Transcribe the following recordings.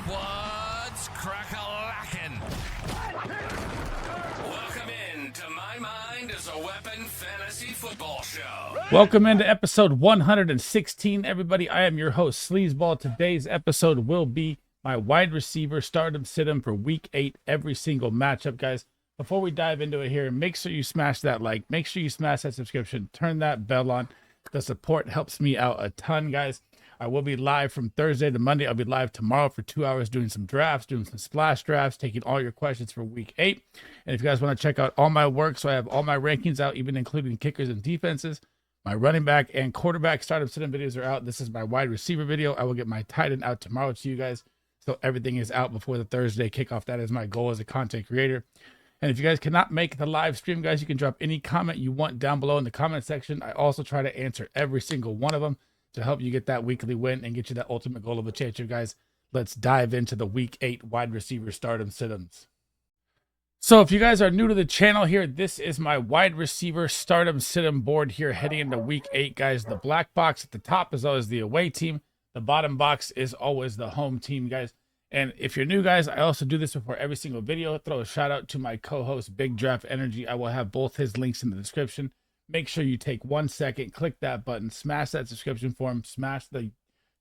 What's crack-a-lackin'? Welcome in to My Mind is a Weapon Fantasy Football Show. Welcome into episode 116, everybody. I am your host, SleezBall. Today's episode will be my wide receiver stardom sit-em for week 8, every single matchup, guys. Before we dive into it here, make sure you smash that like, make sure you smash that subscription, turn that bell on. The support helps me out a ton, guys. I will be live from Thursday to Monday. I'll be live tomorrow for 2 hours doing some drafts, doing some splash drafts, taking all your questions for week 8. And if you guys want to check out all my work, so I have all my rankings out, even including kickers and defenses. My running back and quarterback startup sit-in videos are out. This is my wide receiver video. I will get my tight end out tomorrow to you guys. So everything is out before the Thursday kickoff. That is my goal as a content creator. And if you guys cannot make the live stream, guys, you can drop any comment you want down below in the comment section. I also try to answer every single one of them to help you get that weekly win and get you that ultimate goal of a championship, guys. Let's dive into the week 8 wide receiver stardom sit-ins. So if you guys are new to the channel here, this is my wide receiver stardom sit-in board here heading into week 8, guys. The black box at the top is always the away team. The bottom box is always the home team, guys. And if you're new, guys, I also do this before every single video. Throw a shout out to my co-host, Big Draft Energy. I will have both his links in the description. Make sure you take 1 second, click that button, smash that subscription form, smash the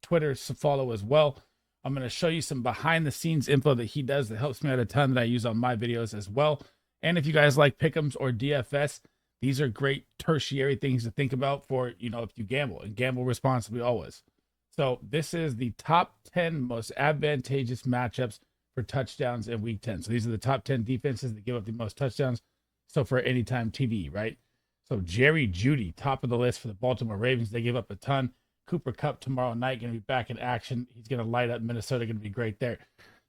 Twitter follow as well. I'm going to show you some behind the scenes info that he does that helps me out a ton that I use on my videos as well. And if you guys like pick'ems or DFS, these are great tertiary things to think about for, you know, if you gamble, and gamble responsibly always. So this is the top 10 most advantageous matchups for touchdowns in week 10. So these are the top 10 defenses that give up the most touchdowns. So for anytime TD, right? So Jerry Jeudy, top of the list for the Baltimore Ravens. They give up a ton. Cooper Kupp tomorrow night going to be back in action. He's going to light up Minnesota, going to be great there.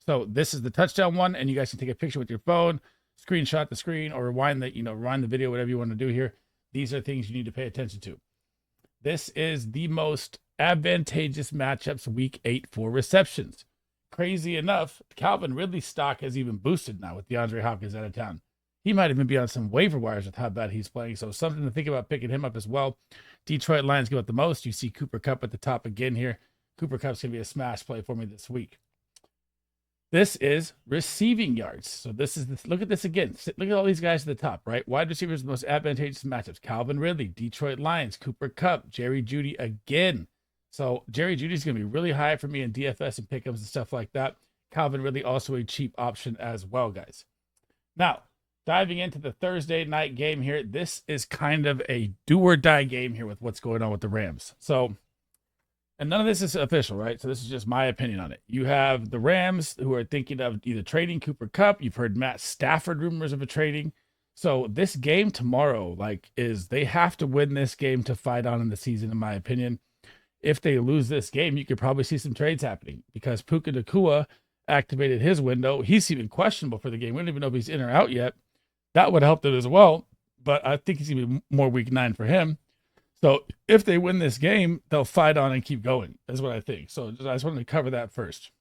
So this is the touchdown one, and you guys can take a picture with your phone, screenshot the screen, or rewind the video, whatever you want to do here. These are things you need to pay attention to. This is the most advantageous matchups week 8 for receptions. Crazy enough, Calvin Ridley's stock has even boosted now with DeAndre Hopkins out of town. He might even be on some waiver wires with how bad he's playing. So something to think about picking him up as well. Detroit Lions give up the most. You see Cooper Kupp at the top again here. Cooper Kupp's going to be a smash play for me this week. This is receiving yards. So this is look at this again. Look at all these guys at the top, right? Wide receivers, the most advantageous matchups. Calvin Ridley, Detroit Lions, Cooper Kupp, Jerry Jeudy again. So Jerry Jeudy's going to be really high for me in DFS and pick'ems and stuff like that. Calvin Ridley also a cheap option as well, guys. Now, diving into the Thursday night game here, this is kind of a do-or-die game here with what's going on with the Rams. So, and none of this is official, right? So this is just my opinion on it. You have the Rams who are thinking of either trading Cooper Kupp. You've heard Matt Stafford rumors of a trading. So this game tomorrow, they have to win this game to fight on in the season, in my opinion. If they lose this game, you could probably see some trades happening because Puka Nacua activated his window. He's even questionable for the game. We don't even know if he's in or out yet. That would help them as well, but I think it's going to be more week 9 for him. So if they win this game, they'll fight on and keep going. That's what I think. So I just wanted to cover that first.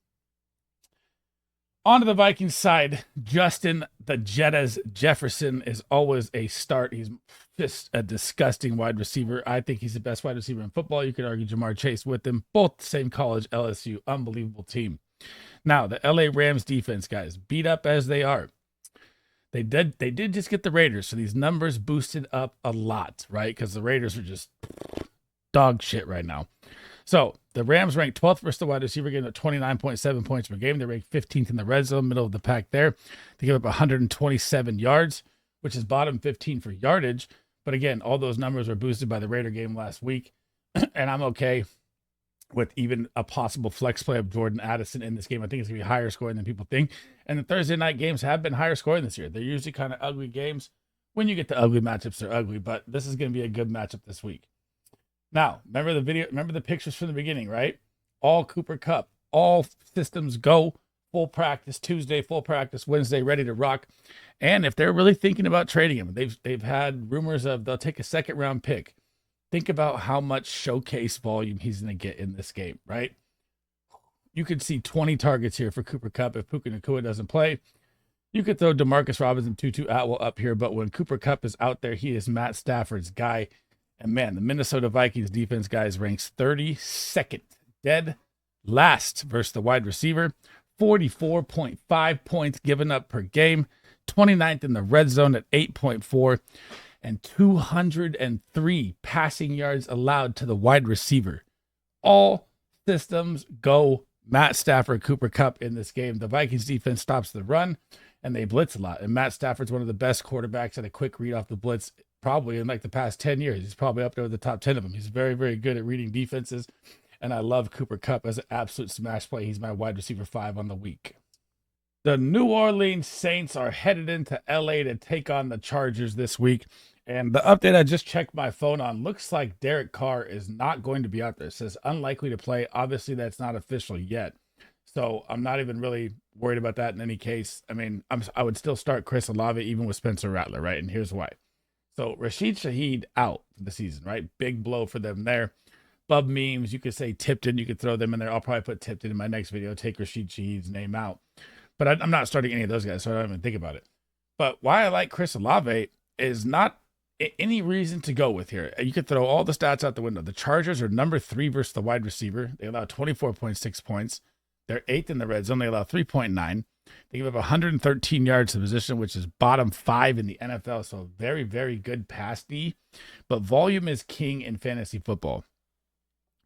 On to the Vikings side, Justin the Jettas Jefferson is always a start. He's just a disgusting wide receiver. I think he's the best wide receiver in football. You could argue Jamar Chase with him. Both the same college, LSU. Unbelievable team. Now, the LA Rams defense, guys, beat up as they are. They did just get the Raiders, so these numbers boosted up a lot, right? Because the Raiders are just dog shit right now. So the Rams ranked 12th versus the wide receiver, getting at 29.7 points per game. They ranked 15th in the red zone, middle of the pack there. They give up 127 yards, which is bottom 15 for yardage. But again, all those numbers were boosted by the Raider game last week, and I'm okay with even a possible flex play of Jordan Addison in this game. I think it's going to be higher scoring than people think. And the Thursday night games have been higher scoring this year. They're usually kind of ugly games. When you get to ugly matchups, they're ugly, but this is going to be a good matchup this week. Now, remember the pictures from the beginning, right? All Cooper Kupp, all systems go, full practice Tuesday, full practice Wednesday, ready to rock. And if they're really thinking about trading him, they've had rumors of they'll take a second round pick. Think about how much showcase volume he's going to get in this game, right? You could see 20 targets here for Cooper Kupp if Puka Nacua doesn't play. You could throw Demarcus Robinson, Tutu Atwell up here, but when Cooper Kupp is out there, he is Matt Stafford's guy. And man, the Minnesota Vikings defense, guys, ranks 32nd, dead last versus the wide receiver. 44.5 points given up per game, 29th in the red zone at 8.4, and 203 passing yards allowed to the wide receiver. All systems go Matt Stafford, Cooper Kupp in this game. The Vikings defense stops the run, and they blitz a lot. And Matt Stafford's one of the best quarterbacks at a quick read off the blitz, probably in like the past 10 years. He's probably up there with the top 10 of them. He's very, very good at reading defenses. And I love Cooper Kupp as an absolute smash play. He's my wide receiver 5 on the week. The New Orleans Saints are headed into LA to take on the Chargers this week. And the update I just checked my phone on looks like Derek Carr is not going to be out there. It says unlikely to play. Obviously, that's not official yet. So I'm not even really worried about that in any case. I mean, I would still start Chris Olave even with Spencer Rattler, right? And here's why. So Rashid Shaheed out for the season, right? Big blow for them there. Bub memes, you could say Tipton. You could throw them in there. I'll probably put Tipton in my next video. Take Rashid Shaheed's name out. But I'm not starting any of those guys, so I don't even think about it. But why I like Chris Olave is not any reason to go with here. You could throw all the stats out the window. The Chargers are number 3 versus the wide receiver. They allow 24.6 points. They're 8th in the red zone. They allow 3.9. They give up 113 yards to position, which is bottom 5 in the NFL. So very, very good pass D. But volume is king in fantasy football.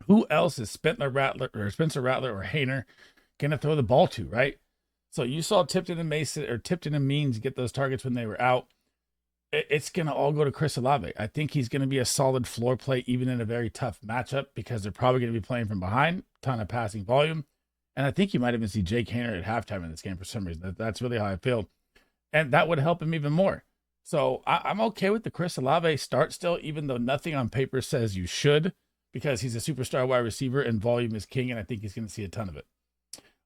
Who else is Spencer Rattler or Hayner going to throw the ball to, right? So you saw Tipton and Means get those targets when they were out. It's going to all go to Chris Olave. I think he's going to be a solid floor play, even in a very tough matchup, because they're probably going to be playing from behind, ton of passing volume. And I think you might even see Jake Hayner at halftime in this game for some reason. That's really how I feel. And that would help him even more. So I'm okay with the Chris Olave start still, even though nothing on paper says you should, because he's a superstar wide receiver and volume is king, and I think he's going to see a ton of it.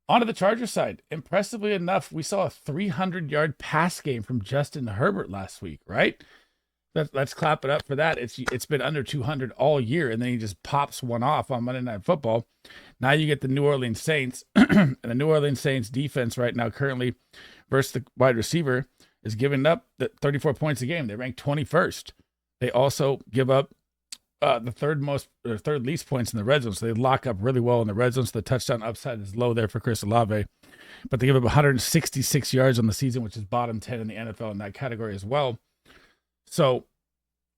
On to the Chargers side. Impressively enough, we saw a 300-yard pass game from Justin Herbert last week, right? Let's clap it up for that. It's been under 200 all year, and then he just pops one off on Monday Night Football. Now you get the New Orleans Saints, and the New Orleans Saints defense right now currently versus the wide receiver is giving up 34 points a game. They rank 21st. They also give up the third least points in the red zone. So they lock up really well in the red zone. So the touchdown upside is low there for Chris Olave. But they give up 166 yards on the season, which is bottom 10 in the NFL in that category as well. So,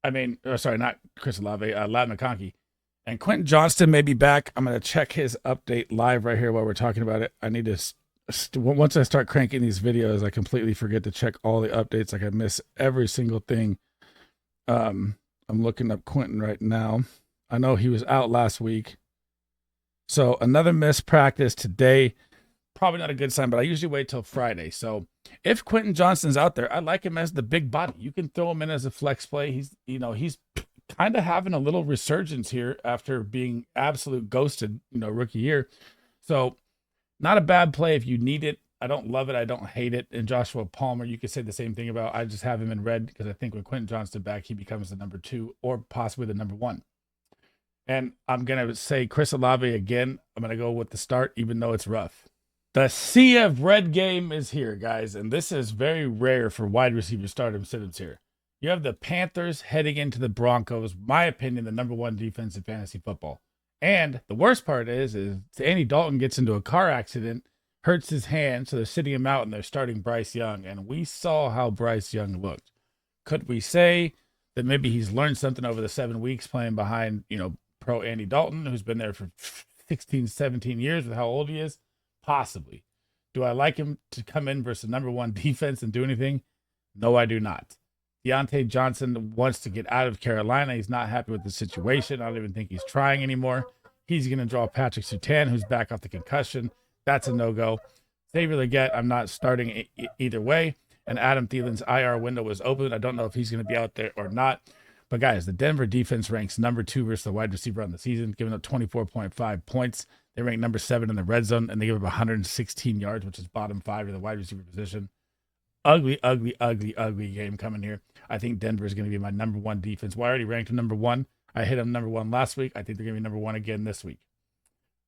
I mean, not Chris Olave, Ladd McConkey. And Quentin Johnston may be back. I'm going to check his update live right here while we're talking about it. I need to, once I start cranking these videos, I completely forget to check all the updates. Like I miss every single thing. I'm looking up Quentin right now. I know he was out last week. So another missed practice today. Probably not a good sign, but I usually wait till Friday. So if Quentin Johnston's out there, I like him as the big body. You can throw him in as a flex play. He's kind of having a little resurgence here after being absolute ghosted, rookie year. So not a bad play if you need it. I don't love it. I don't hate it. And Joshua Palmer, you could say the same thing about. I just have him in red because I think with Quentin Johnston back, he becomes the number 2 or possibly the number 1. And I'm going to say Chris Olave again. I'm going to go with the start, even though it's rough. The sea of red game is here, guys. And this is very rare for wide receiver stardom sit-ups here. You have the Panthers heading into the Broncos. My opinion, the number 1 defense in fantasy football. And the worst part is Andy Dalton gets into a car accident, hurts his hand, so they're sitting him out and they're starting Bryce Young. And we saw how Bryce Young looked. Could we say that maybe he's learned something over the 7 weeks playing behind, pro Andy Dalton, who's been there for 16, 17 years with how old he is? Possibly. Do I like him to come in versus number 1 defense and do anything? No, I do not. Deontay Johnson wants to get out of Carolina. He's not happy with the situation. I don't even think he's trying anymore. He's going to draw Patrick Surtain, who's back off the concussion. That's a no-go. Xavier Legette, I'm not starting either way. And Adam Thielen's IR window was open. I don't know if he's going to be out there or not. But, guys, the Denver defense ranks number 2 versus the wide receiver on the season, giving up 24.5 points. They rank number 7 in the red zone, and they give up 116 yards, which is bottom 5 in the wide receiver position. Ugly game coming here. I think Denver is going to be my number 1 defense. Well, I already ranked them number 1. I hit them number 1 last week. I think they're going to be number 1 again this week.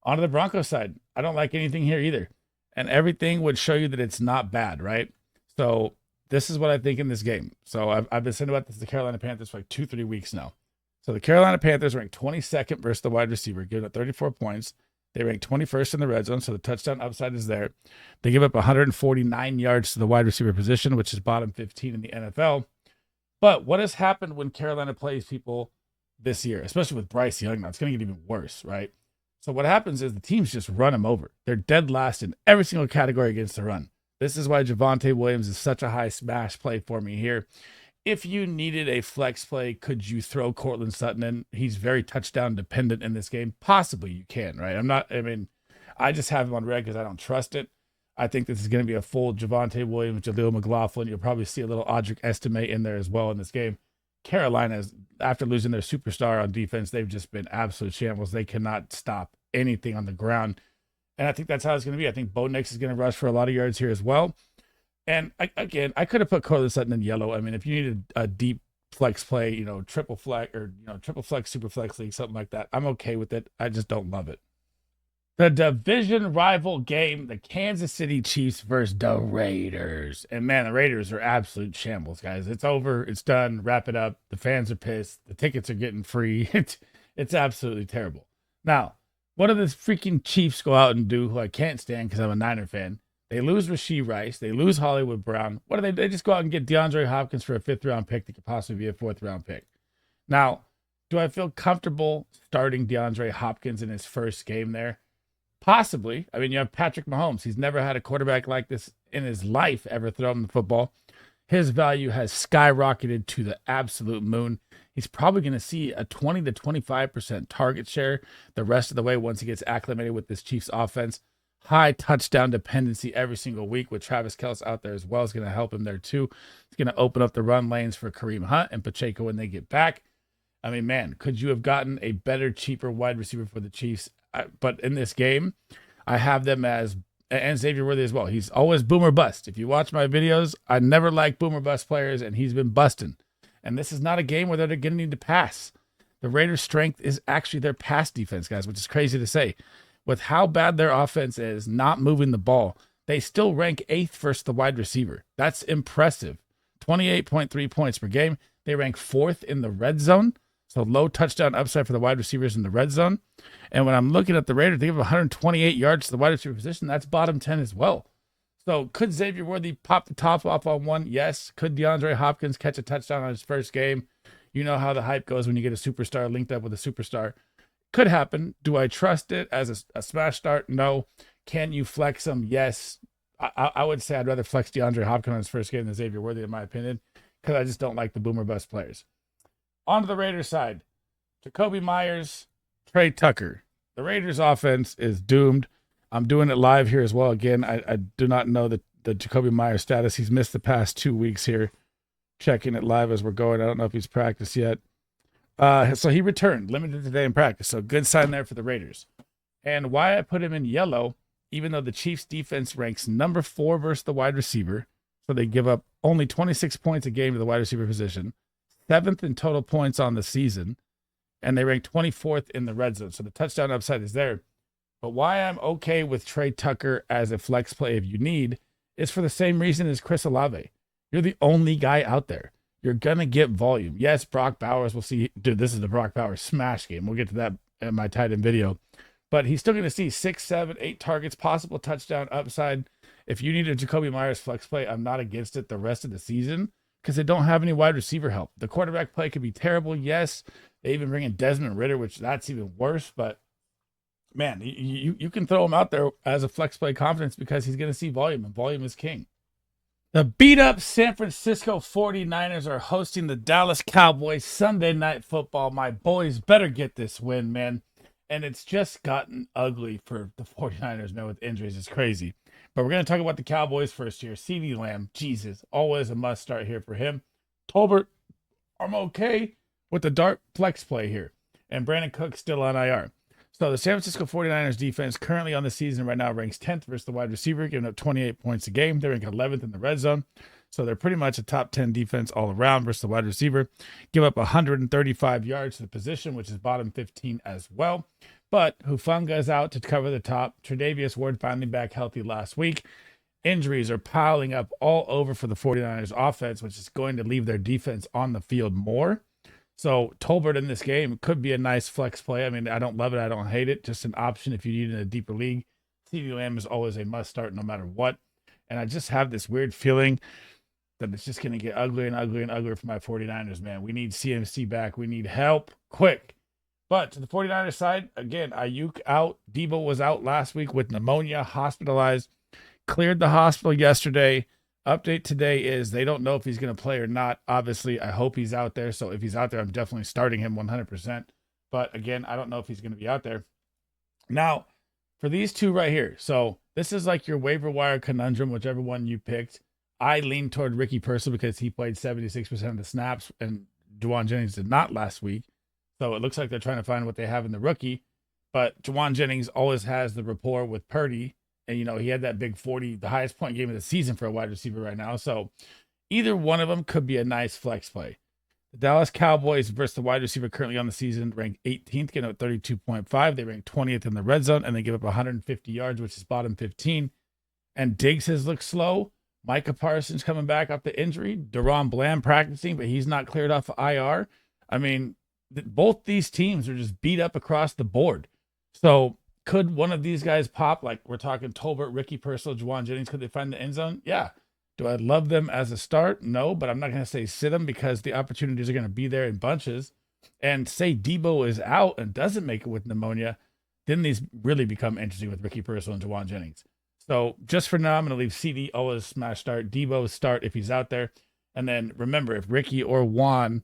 On to the Broncos side. I don't like anything here either. And everything would show you that it's not bad, right? So this is what I think in this game. So I've been saying about this to the Carolina Panthers for like 2-3 weeks now. So the Carolina Panthers ranked 22nd versus the wide receiver, giving up 34 points. They rank 21st in the red zone, so the touchdown upside is there. They give up 149 yards to the wide receiver position, which is bottom 15 in the NFL. But what has happened when Carolina plays people this year, especially with Bryce Young now? It's going to get even worse, right? So what happens is the teams just run them over. They're dead last in every single category against the run. This is why Javonte Williams is such a high smash play for me here. If you needed a flex play, could you throw Courtland Sutton in? He's very touchdown dependent in this game. Possibly you can, right? I just have him on red because I don't trust it. I think this is going to be a full Javonte Williams, Jaleel McLaughlin. You'll probably see a little Audric Estime in there as well in this game. Carolina, after losing their superstar on defense, they've just been absolute shambles. They cannot stop anything on the ground. And I think that's how it's going to be. I think Bo Nix is going to rush for a lot of yards here as well. And I could have put Courtland Sutton in yellow. I mean, if you needed a deep flex play, triple flex or, triple flex, super flex league, something like that, I'm okay with it. I just don't love it. The division rival game, the Kansas City Chiefs versus the Raiders. And man, the Raiders are absolute shambles, guys. It's over. It's done. Wrap it up. The fans are pissed. The tickets are getting free. It's absolutely terrible. Now, what do the freaking Chiefs go out and do, who I can't stand because I'm a Niner fan? They lose Rashee Rice. They lose Hollywood Brown. What do they? They just go out and get DeAndre Hopkins for a 5th-round pick that could possibly be a 4th-round pick. Now, do I feel comfortable starting DeAndre Hopkins in his first game there? Possibly. I mean, you have Patrick Mahomes. He's never had a quarterback like this in his life ever throw him the football. His value has skyrocketed to the absolute moon. He's probably going to see a 20 to 25% target share the rest of the way once he gets acclimated with this Chiefs offense. High touchdown dependency every single week with Travis Kelce out there as well is going to help him there too. It's going to open up the run lanes for Kareem Hunt and Pacheco when they get back. I mean, man, could you have gotten a better, cheaper wide receiver for the Chiefs? But in this game, I have them as, and Xavier Worthy as well. He's always boomer bust. If you watch my videos, I never like boomer bust players, and he's been busting. And this is not a game where they're going to need to pass. The Raiders' strength is actually their pass defense, guys, which is crazy to say. With how bad their offense is, not moving the ball, they still rank 8th versus the wide receiver. That's impressive. 28.3 points per game. They rank 4th in the red zone. So low touchdown upside for the wide receivers in the red zone. And when I'm looking at the Raiders, they have 128 yards to the wide receiver position. That's bottom 10 as well. So could Xavier Worthy pop the top off on one? Yes. Could DeAndre Hopkins catch a touchdown on his first game? You know how the hype goes when you get a superstar linked up with a superstar. Could happen. Do I trust it as a smash start? No. Can you flex him? Yes. I would say I'd rather flex DeAndre Hopkins on his first game than Xavier Worthy, in my opinion, because I just don't like the boomer bust players. On to the Raiders side. Jacoby Myers, Trey Tucker. The Raiders offense is doomed. I'm doing it live here as well. Again, I do not know the Jacoby Myers status. He's missed the past 2 weeks here. Checking it live as we're going. I don't know if he's practiced yet. So he returned, limited today in practice. So good sign there for the Raiders. And why I put him in yellow, even though the Chiefs defense ranks number 4 versus the wide receiver. So they give up only 26 points a game to the wide receiver position. 7th in total points on the season, and they rank 24th in the red zone. So the touchdown upside is there. But why I'm okay with Trey Tucker as a flex play if you need is for the same reason as Chris Olave. You're the only guy out there. You're going to get volume. Yes, Brock Bowers, we'll see. Dude, this is the Brock Bowers smash game. We'll get to that in my tight end video. But he's still going to see 6, 7, 8 targets, possible touchdown upside. If you need a Jacoby Myers flex play, I'm not against it the rest of the season, because they don't have any wide receiver help. The quarterback play could be terrible. Yes, they even bring in Desmond Ridder, which that's even worse. But, man, you can throw him out there as a flex play confidence because he's going to see volume, and volume is king. The beat-up San Francisco 49ers are hosting the Dallas Cowboys Sunday Night Football. My boys better get this win, man. And it's just gotten ugly for the 49ers, man, with injuries. It's crazy. But we're going to talk about the Cowboys first here. CeeDee Lamb, Jesus, always a must start here for him. Tolbert, I'm okay with the dart flex play here. And Brandon Cook still on IR. So the San Francisco 49ers defense currently on the season right now ranks 10th versus the wide receiver, giving up 28 points a game. They rank 11th in the red zone. So they're pretty much a top 10 defense all around versus the wide receiver. Give up 135 yards to the position, which is bottom 15 as well. But Hufanga is out to cover the top. Tre'Davious Ward finally back healthy last week. Injuries are piling up all over for the 49ers offense, which is going to leave their defense on the field more. So Tolbert in this game could be a nice flex play. I mean, I don't love it. I don't hate it. Just an option if you need it in a deeper league. CeeDee Lamb is always a must start no matter what. And I just have this weird feeling that it's just going to get uglier and uglier and uglier for my 49ers, man. We need CMC back. We need help quick. But to the 49ers side, again, Ayuk out. Debo was out last week with pneumonia, hospitalized, cleared the hospital yesterday. Update today is they don't know if he's going to play or not. Obviously, I hope he's out there. So if he's out there, I'm definitely starting him 100%. But again, I don't know if he's going to be out there. Now, for these two right here. So this is like your waiver wire conundrum, whichever one you picked. I lean toward Ricky Purcell because he played 76% of the snaps and Juwan Jennings did not last week. So it looks like they're trying to find what they have in the rookie. But Juwan Jennings always has the rapport with Purdy. And, you know, he had that big 40, the highest point game of the season for a wide receiver right now. So either one of them could be a nice flex play. The Dallas Cowboys versus the wide receiver currently on the season ranked 18th, getting up 32.5. They ranked 20th in the red zone, and they give up 150 yards, which is bottom 15. And Diggs has looked slow. Micah Parsons coming back off the injury. Deron Bland practicing, but he's not cleared off IR. I mean, both these teams are just beat up across the board. So could one of these guys pop? Like we're talking Tolbert, Ricky Purcell, Juwan Jennings. Could they find the end zone? Yeah. Do I love them as a start? No, but I'm not going to say sit them because the opportunities are going to be there in bunches. And say Debo is out and doesn't make it with pneumonia, then these really become interesting with Ricky Purcell and Juwan Jennings. So just for now, I'm going to leave CD always smash start, Debo start if he's out there. And then remember, if Ricky or Juan,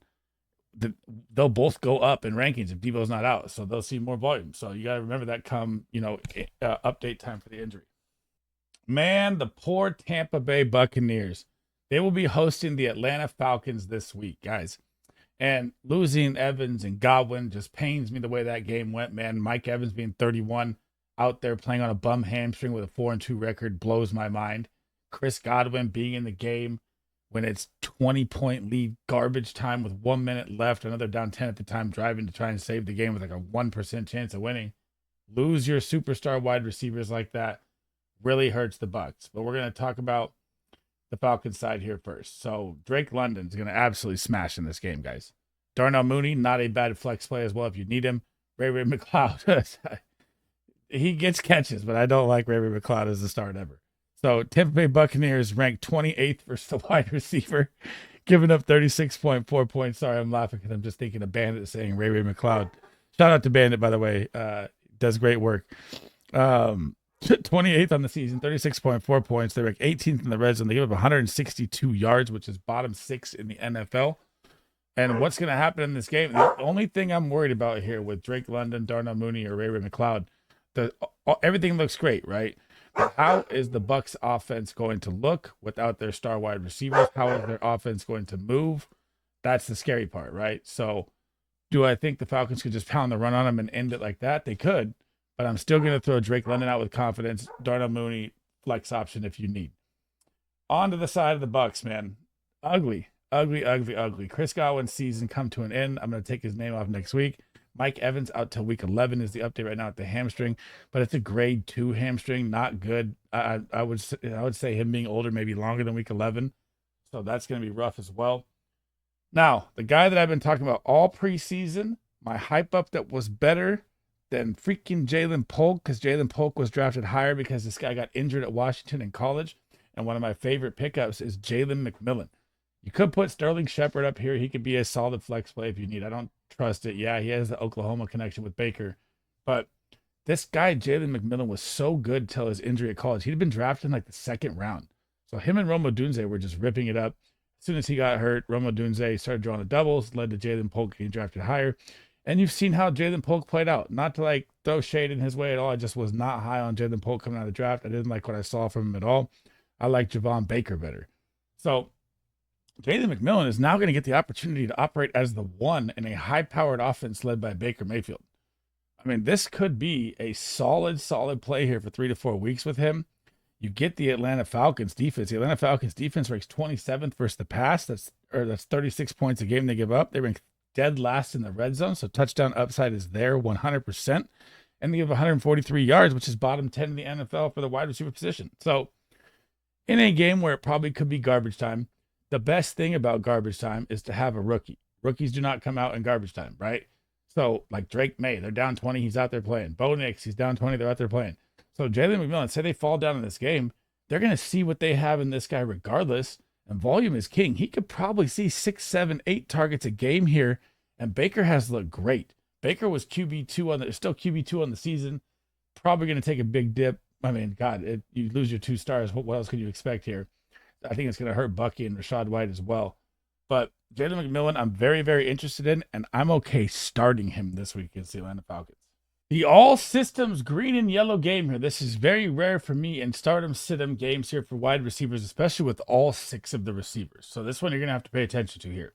they'll both go up in rankings if Debo's not out. So they'll see more volume. So you got to remember that come, update time for the injury. Man, the poor Tampa Bay Buccaneers. They will be hosting the Atlanta Falcons this week, guys. And losing Evans and Godwin just pains me the way that game went, man. Mike Evans being 31 out there playing on a bum hamstring with a 4-2 record blows my mind. Chris Godwin being in the game when it's 20-point lead garbage time with 1 minute left, another down 10 at the time, driving to try and save the game with like a 1% chance of winning. Lose your superstar wide receivers like that really hurts the Bucs. But we're going to talk about the Falcons side here first. So Drake London's going to absolutely smash in this game, guys. Darnell Mooney, not a bad flex play as well if you need him. Ray McLeod, he gets catches, but I don't like Ray McLeod as the start ever. So Tampa Bay Buccaneers ranked 28th versus the wide receiver, giving up 36.4 points. Sorry, I'm laughing because I'm just thinking of Bandit saying Ray McLeod. Shout out to Bandit, by the way. Does great work. 28th on the season, 36.4 points. They rank 18th in the red zone. They give up 162 yards, which is bottom 6 in the NFL. And what's going to happen in this game? The only thing I'm worried about here with Drake London, Darnell Mooney, or Ray McLeod, everything looks great, right? But how is the Bucs offense going to look without their star wide receivers? How is their offense going to move? That's the scary part, right? So do I think the Falcons could just pound the run on them and end it like that? They could, but I'm still going to throw Drake London out with confidence. Darnell Mooney, flex option if you need. On to the side of the Bucs, man. Ugly. Chris Godwin's season come to an end. I'm going to take his name off next week. Mike Evans out till week 11 is the update right now at the hamstring, but it's a grade 2 hamstring, not good. I would say him being older, maybe longer than week 11. So that's going to be rough as well. Now, the guy that I've been talking about all preseason, my hype up that was better than freaking Jalen Polk, because Jalen Polk was drafted higher because this guy got injured at Washington in college. And one of my favorite pickups is Jalen McMillan. You could put Sterling Shepard up here. He could be a solid flex play if you need. I don't trust it. Yeah, he has the Oklahoma connection with Baker. But this guy, Jalen McMillan, was so good till his injury at college. He'd been drafted in like the 2nd round. So him and Rome Odunze were just ripping it up. As soon as he got hurt, Rome Odunze started drawing the doubles, led to Jalen Polk getting drafted higher. And you've seen how Jalen Polk played out. Not to like throw shade in his way at all. I just was not high on Jalen Polk coming out of the draft. I didn't like what I saw from him at all. I like Javon Baker better. So Jalen McMillan is now going to get the opportunity to operate as the one in a high-powered offense led by Baker Mayfield. I mean, this could be a solid play here for 3 to 4 weeks with him. You get the Atlanta Falcons defense. The Atlanta Falcons defense ranks 27th versus the pass. That's 36 points a game they give up. They rank dead last in the red zone, so touchdown upside is there 100%. And they give 143 yards, which is bottom 10 in the NFL for the wide receiver position. So in a game where it probably could be garbage time, the best thing about garbage time is to have a rookie. Rookies do not come out in garbage time, right? So, like Drake May, they're down 20, he's out there playing. Bo Nix, he's down 20, they're out there playing. So, Jalen McMillan, say they fall down in this game, they're going to see what they have in this guy regardless. And volume is king. He could probably see 6, 7, 8 targets a game here. And Baker has looked great. Baker was QB2 still QB2 on the season. Probably going to take a big dip. I mean, God, you lose your 2 stars. What else can you expect here? I think it's going to hurt Bucky and Rachaad White as well. But Jalen McMillan, I'm very, very interested in, and I'm okay starting him this week against the Atlanta Falcons. The all systems green and yellow game here. This is very rare for me in stardom, sit-em games here for wide receivers, especially with all 6 of the receivers. So this one you're going to have to pay attention to here.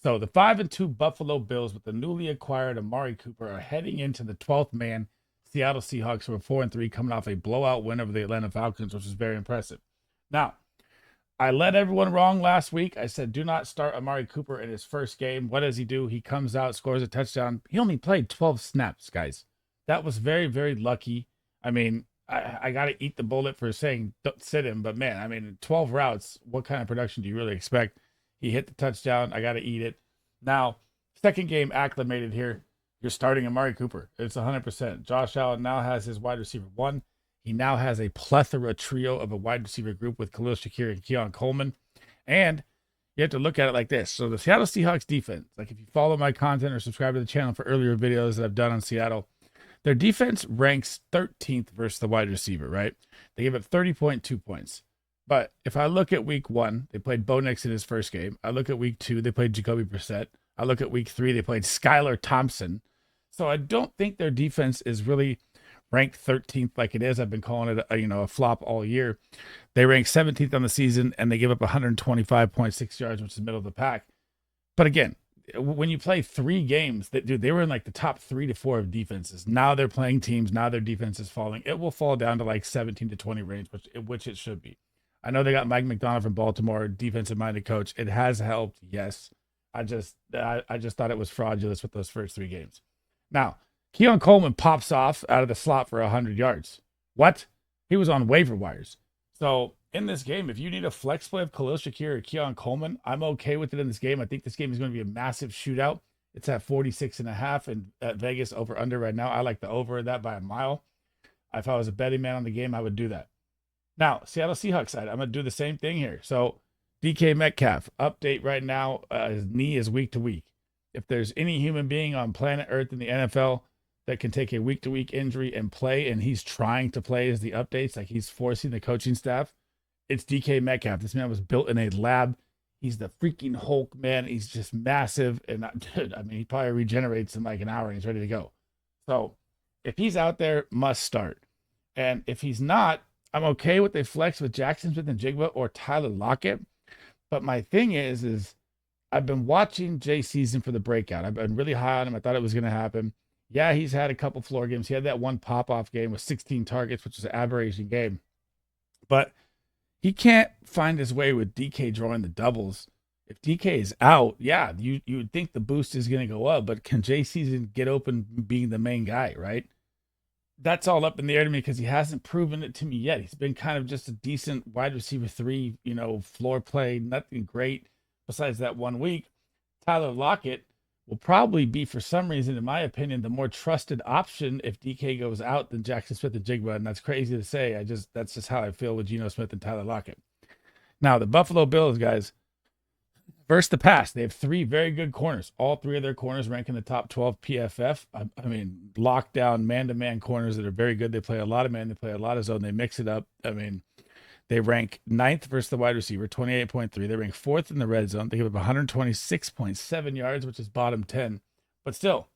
So the 5-2 Buffalo Bills with the newly acquired Amari Cooper are heading into the 12th man Seattle Seahawks, who are 4-3, coming off a blowout win over the Atlanta Falcons, which is very impressive. Now, I led everyone wrong last week. I said, do not start Amari Cooper in his first game. What does he do? He comes out, scores a touchdown. He only played 12 snaps, guys. That was very, very lucky. I mean, I got to eat the bullet for saying don't sit him, but man, I mean, 12 routes, what kind of production do you really expect? He hit the touchdown. I got to eat it. Now, second game acclimated here. You're starting Amari Cooper. It's 100%. Josh Allen now has his wide receiver 1. He now has a plethora trio of a wide receiver group with Khalil Shakir and Keon Coleman. And you have to look at it like this. So the Seattle Seahawks defense, like if you follow my content or subscribe to the channel for earlier videos that I've done on Seattle, their defense ranks 13th versus the wide receiver, right? They give up 30.2 points. But if I look at week 1, they played Bo Nix in his first game. I look at week 2, they played Jacoby Brissett. I look at week 3, they played Skylar Thompson. So I don't think their defense is really ranked 13th like it is. I've been calling it a flop all year. They rank 17th on the season, and they give up 125.6 yards, which is middle of the pack. But again, when you play 3 games, they were in like the top 3 to 4 of defenses. Now they're playing teams. Now their defense is falling. It will fall down to like 17 to 20 range, which it should be. I know they got Mike McDonald from Baltimore, defensive-minded coach. It has helped, yes. I just thought it was fraudulent with those first 3 games. Now, Keon Coleman pops off out of the slot for 100 yards. What? He was on waiver wires. So in this game, if you need a flex play of Khalil Shakir or Keon Coleman, I'm okay with it in this game. I think this game is going to be a massive shootout. It's at 46.5 and at Vegas over under right now. I like the over that by a mile. If I was a betting man on the game, I would do that. Now, Seattle Seahawks side, I'm going to do the same thing here. So DK Metcalf, update right now, his knee is week to week. If there's any human being on planet Earth in the NFL that can take a week-to-week injury and play, and he's trying to play as the updates, like he's forcing the coaching staff, it's DK Metcalf. This man was built in a lab. He's the freaking Hulk, man. He's just massive. And dude, I mean, he probably regenerates in like an hour and he's ready to go. So if he's out there, must start. And if he's not, I'm okay with a flex with Jackson Smith and Jigba or Tyler Lockett. But my thing is I've been watching Jay Season for the breakout. I've been really high on him. I thought it was going to happen. Yeah, he's had a couple floor games. He had that one pop-off game with 16 targets, which is an aberration game. But he can't find his way with DK drawing the doubles. If DK is out, yeah, you would think the boost is going to go up. But can Jay Season get open being the main guy, right? That's all up in the air to me because he hasn't proven it to me yet. He's been kind of just a decent wide receiver 3, floor play, nothing great besides that 1 week. Tyler Lockett will probably be, for some reason, in my opinion, the more trusted option if DK goes out than Jackson Smith and Jigba. And that's crazy to say. That's just how I feel with Geno Smith and Tyler Lockett. Now, the Buffalo Bills, guys, versus the pass, they have 3 very good corners. All 3 of their corners rank in the top 12 PFF. I mean, lockdown, man-to-man corners that are very good. They play a lot of man. They play a lot of zone. They mix it up. I mean, they rank 9th versus the wide receiver, 28.3. They rank 4th in the red zone. They give up 126.7 yards, which is bottom 10. But still,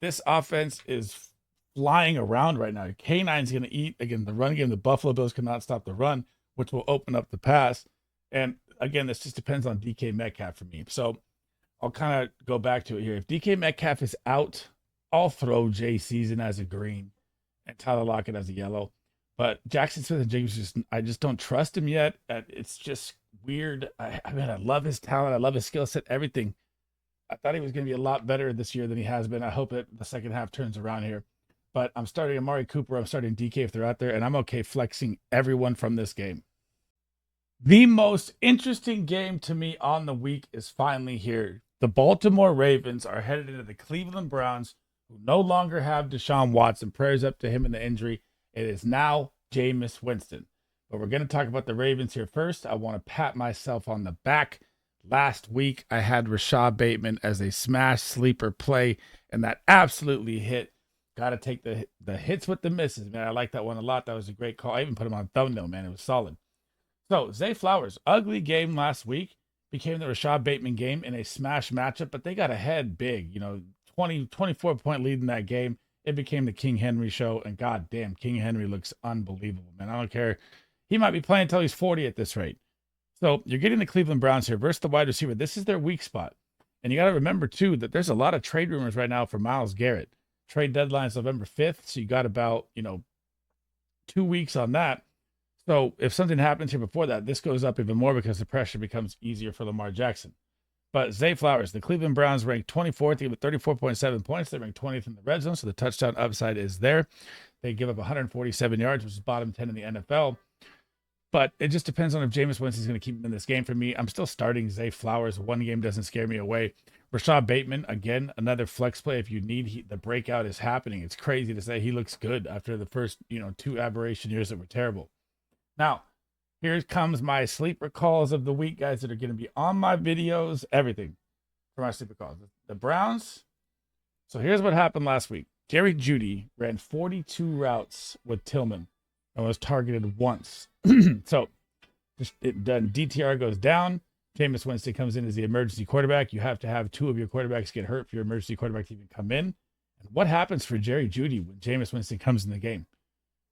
this offense is flying around right now. K9's going to eat. Again, the run game, the Buffalo Bills cannot stop the run, which will open up the pass. And again, this just depends on DK Metcalf for me. So I'll kind of go back to it here. If DK Metcalf is out, I'll throw Jay Season as a green and Tyler Lockett as a yellow. But Jackson Smith and James, I just don't trust him yet. It's just weird. I love his talent. I love his skill set, everything. I thought he was going to be a lot better this year than he has been. I hope that the second half turns around here. But I'm starting Amari Cooper. I'm starting DK if they're out there. And I'm okay flexing everyone from this game. The most interesting game to me on the week is finally here. The Baltimore Ravens are headed into the Cleveland Browns, who no longer have Deshaun Watson. Prayers up to him in the injury. It is now Jameis Winston. But we're going to talk about the Ravens here first. I want to pat myself on the back. Last week, I had Rashad Bateman as a smash sleeper play, and that absolutely hit. Got to take the hits with the misses, man. I like that one a lot. That was a great call. I even put him on thumbnail, man. It was solid. So, Zay Flowers, ugly game last week, became the Rashad Bateman game in a smash matchup, but they got ahead big. 24-point lead in that game. It became the King Henry show, and goddamn, King Henry looks unbelievable, man. I don't care. He might be playing until he's 40 at this rate. So you're getting the Cleveland Browns here versus the wide receiver. This is their weak spot. And you got to remember, too, that there's a lot of trade rumors right now for Myles Garrett. Trade deadline is November 5th, so you got about, 2 weeks on that. So if something happens here before that, this goes up even more because the pressure becomes easier for Lamar Jackson. But Zay Flowers, the Cleveland Browns ranked 24th. They give 34.7 points. They ranked 20th in the red zone, so the touchdown upside is there. They give up 147 yards, which is bottom 10 in the NFL. But it just depends on if Jameis Winston is going to keep him in this game for me. I'm still starting Zay Flowers. One game doesn't scare me away. Rashad Bateman, again, another flex play if you need. The breakout is happening. It's crazy to say he looks good after the first, 2 aberration years that were terrible. Now, here comes my sleeper calls of the week, guys, that are going to be on my videos, everything for my sleeper calls. The Browns. So here's what happened last week. Jerry Jeudy ran 42 routes with Tillman and was targeted once. So DTR goes down. Jameis Winston comes in as the emergency quarterback. You have to have 2 of your quarterbacks get hurt for your emergency quarterback to even come in. And what happens for Jerry Jeudy when Jameis Winston comes in the game?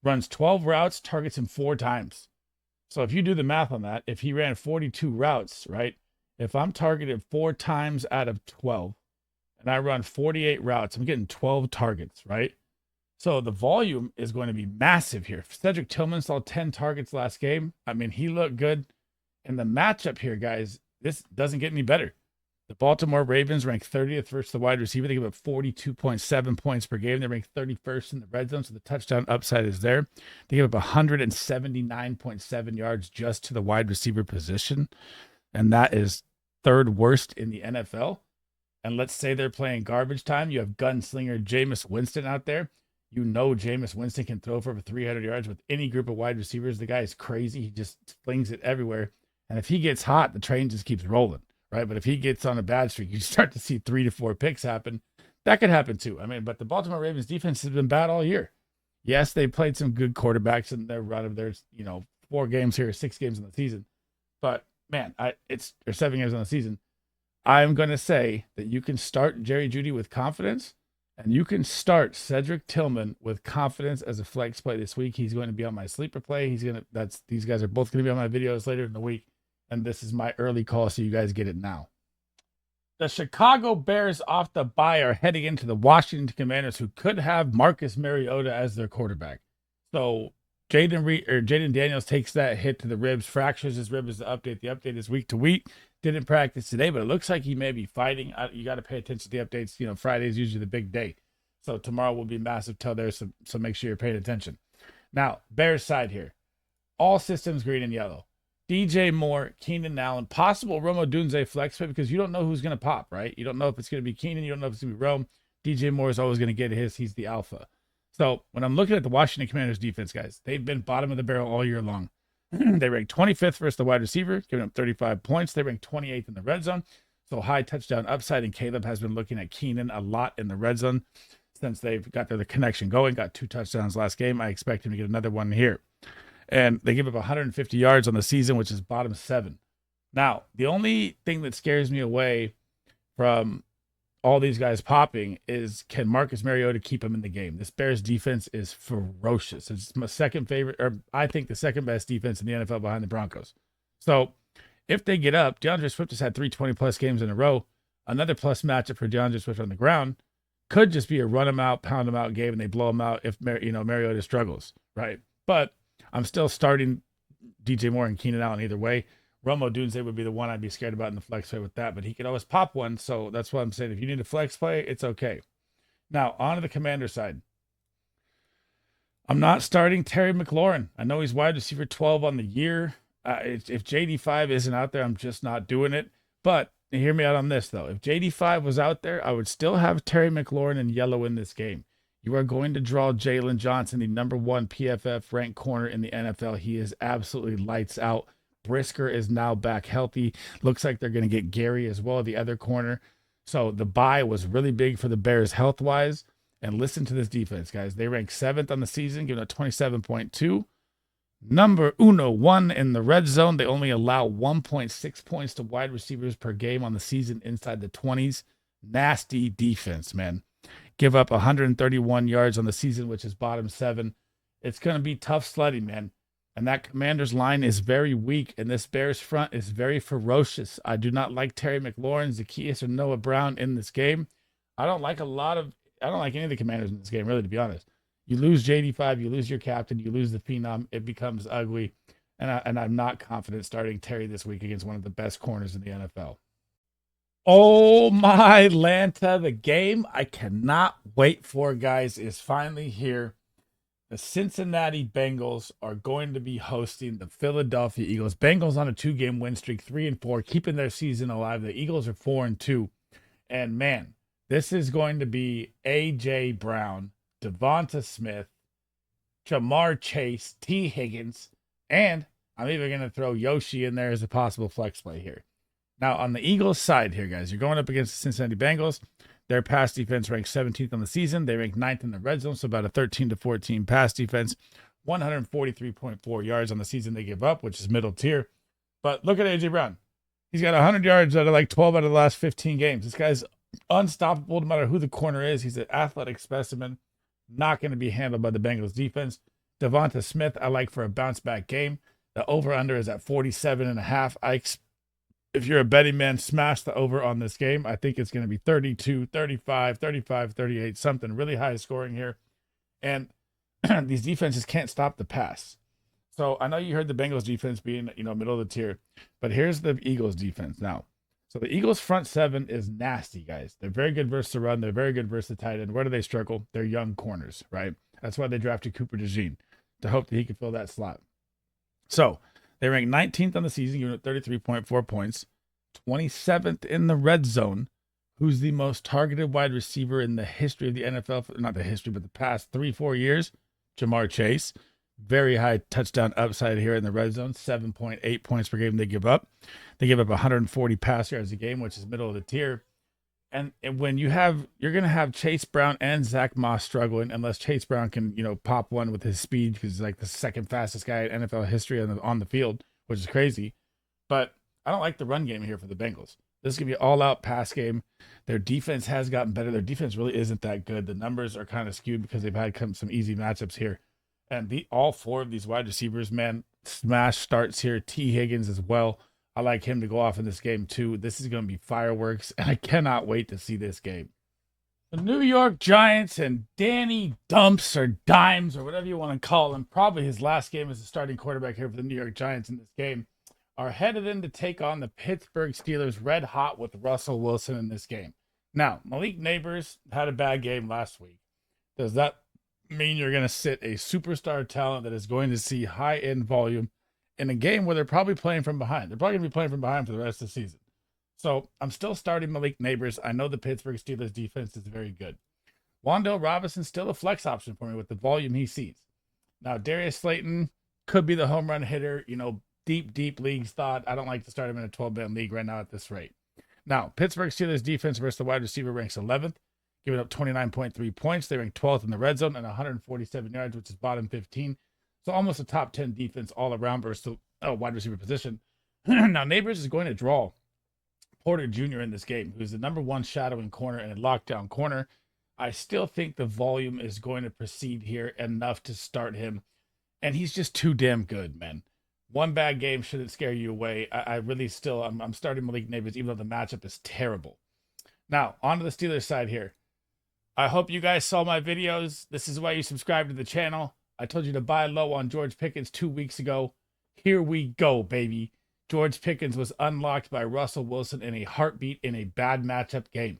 Runs 12 routes, targets him 4 times. So if you do the math on that, if he ran 42 routes, right? If I'm targeted 4 times out of 12 and I run 48 routes, I'm getting 12 targets, right? So the volume is going to be massive here. Cedric Tillman saw 10 targets last game. I mean, he looked good. And the matchup here, guys, this doesn't get any better. The Baltimore Ravens rank 30th versus the wide receiver. They give up 42.7 points per game. They rank 31st in the red zone, so the touchdown upside is there. They give up 179.7 yards just to the wide receiver position, and that is 3rd worst in the NFL. And let's say they're playing garbage time. You have gunslinger Jameis Winston out there. Jameis Winston can throw for over 300 yards with any group of wide receivers. The guy is crazy. He just flings it everywhere. And if he gets hot, the train just keeps rolling, right? But if he gets on a bad streak, you start to see 3 to 4 picks happen. That could happen too. I mean, but the Baltimore Ravens defense has been bad all year. Yes, they played some good quarterbacks in their run of their, 4 games here, 6 games in the season. But man, or 7 games on the season. I'm going to say that you can start Jerry Jeudy with confidence. And you can start Cedric Tillman with confidence as a flex play this week. He's going to be on my sleeper play. These guys are both going to be on my videos later in the week. And this is my early call, so you guys get it now. The Chicago Bears off the bye are heading into the Washington Commanders, who could have Marcus Mariota as their quarterback. So Jaden Daniels takes that hit to the ribs, fractures his rib as the update. The update is week to week. Didn't practice today, but it looks like he may be fighting. You got to pay attention to the updates. Friday is usually the big day. So tomorrow will be massive tell there, so make sure you're paying attention. Now, Bears side here. All systems green and yellow. DJ Moore, Keenan Allen, possible Rome Odunze flex play because you don't know who's going to pop, right? You don't know if it's going to be Keenan. You don't know if it's going to be Rome. DJ Moore is always going to get his. He's the alpha. So when I'm looking at the Washington Commanders defense, guys, they've been bottom of the barrel all year long. They rank 25th versus the wide receiver, giving up 35 points. They rank 28th in the red zone. So high touchdown upside, and Caleb has been looking at Keenan a lot in the red zone since they've got the connection going. Got 2 touchdowns last game. I expect him to get another one here. And they give up 150 yards on the season, which is bottom 7. Now, the only thing that scares me away from all these guys popping is, can Marcus Mariota keep him in the game? This Bears defense is ferocious. It's my second favorite, or I think the second best defense in the NFL behind the Broncos. So if they get up, DeAndre Swift has had 3 20-plus games in a row. Another plus matchup for DeAndre Swift on the ground could just be a run him out, pound him out game, and they blow him out if Mariota struggles, right? But I'm still starting DJ Moore and Keenan Allen either way. Rome Odunze would be the one I'd be scared about in the flex play with that, but he could always pop one. So that's what I'm saying. If you need a flex play, it's okay. Now, on to the Commander side. I'm not starting Terry McLaurin. I know he's wide receiver 12 on the year. If JD5 isn't out there, I'm just not doing it. But hear me out on this, though. If JD5 was out there, I would still have Terry McLaurin in yellow in this game. You are going to draw Jalen Johnson, the #1 PFF ranked corner in the NFL. He is absolutely lights out. Brisker is now back healthy. Looks like they're going to get Gary as well, the other corner. So the bye was really big for the Bears health-wise. And listen to this defense, guys. They rank 7th on the season, giving a 27.2. Number 1 in the red zone. They only allow 1.6 points to wide receivers per game on the season inside the 20s. Nasty defense, man. Give up 131 yards on the season, which is bottom 7. It's going to be tough sledding, man. And that Commanders line is very weak, and this Bears front is very ferocious. I do not like Terry McLaurin, Zacchaeus, or Noah Brown in this game. I don't like any of the Commanders in this game, really, to be honest. You lose JD5, you lose your captain, you lose the phenom, it becomes ugly. And I'm not confident starting Terry this week against one of the best corners in the NFL. Oh my Lanta, the game I cannot wait for, guys, is finally here. The Cincinnati Bengals are going to be hosting the Philadelphia Eagles. Bengals on a 2-game win streak, 3-4, keeping their season alive. The Eagles are 4-2. And man, this is going to be A.J. Brown, Devonta Smith, Jamar Chase, T. Higgins, and I'm even going to throw Yoshi in there as a possible flex play here. Now, on the Eagles side here, guys, you're going up against the Cincinnati Bengals. Their pass defense ranks 17th on the season. They rank 9th in the red zone, so about a 13-14 pass defense. 143.4 yards on the season they give up, which is middle tier. But look at A.J. Brown. He's got 100 yards out of like 12 out of the last 15 games. This guy's unstoppable no matter who the corner is. He's an athletic specimen. Not going to be handled by the Bengals defense. Devonta Smith, I like for a bounce-back game. The over-under is at 47.5. If you're a betting man, smash the over on this game. I think it's going to be 32, 35, 35, 38, something really high scoring here. And these defenses can't stop the pass. So I know you heard the Bengals defense being, middle of the tier, but here's the Eagles defense now. So the Eagles front 7 is nasty, guys. They're very good versus the run. They're very good versus the tight end. Where do they struggle? They're young corners, right? That's why they drafted Cooper DeJean, to hope that he can fill that slot. So they rank 19th on the season, giving up 33.4 points, 27th in the red zone. Who's the most targeted wide receiver in the history of the NFL? Not the history, but the past 3-4 years. Jamar Chase. Very high touchdown upside here in the red zone. 7.8 points per game they give up. They give up 140 pass yards a game, which is middle of the tier. And when you're going to have Chase Brown and Zach Moss struggling, unless Chase Brown can, pop one with his speed, because he's like the second fastest guy in NFL history on the field, which is crazy. But I don't like the run game here for the Bengals. This is going to be an all-out pass game. Their defense has gotten better. Their defense really isn't that good. The numbers are kind of skewed because they've had some easy matchups here. And all 4 of these wide receivers, man, smash starts here. T. Higgins as well. I like him to go off in this game too. This is going to be fireworks, and I cannot wait to see this game. The New York Giants and Danny Dumps or Dimes or whatever you want to call him, probably his last game as a starting quarterback here for the New York Giants in this game, are headed in to take on the Pittsburgh Steelers red hot with Russell Wilson in this game. Now, Malik Neighbors had a bad game last week. Does that mean you're going to sit a superstar talent that is going to see high-end volume in a game where they're probably playing from behind? They're probably going to be playing from behind for the rest of the season. So I'm still starting Malik Neighbors. I know the Pittsburgh Steelers defense is very good. Wan'Dale Robinson's still a flex option for me with the volume he sees. Now, Darius Slayton could be the home run hitter. Deep leagues thought I don't like to start him in a 12-man league right now at this rate. Now, Pittsburgh Steelers defense versus the wide receiver ranks 11th, giving up 29.3 points. They rank 12th in the red zone and 147 yards, which is bottom 15. So almost a top 10 defense all around versus the wide receiver position. Now, Neighbors is going to draw Porter Jr. in this game, who's the #1 shadowing corner and a lockdown corner. I still think the volume is going to proceed here enough to start him. And he's just too damn good, man. One bad game shouldn't scare you away. I'm starting Malik Neighbors, even though the matchup is terrible. Now, on to the Steelers side here. I hope you guys saw my videos. This is why you subscribe to the channel. I told you to buy low on George Pickens 2 weeks ago. Here we go, baby. George Pickens was unlocked by Russell Wilson in a heartbeat in a bad matchup game.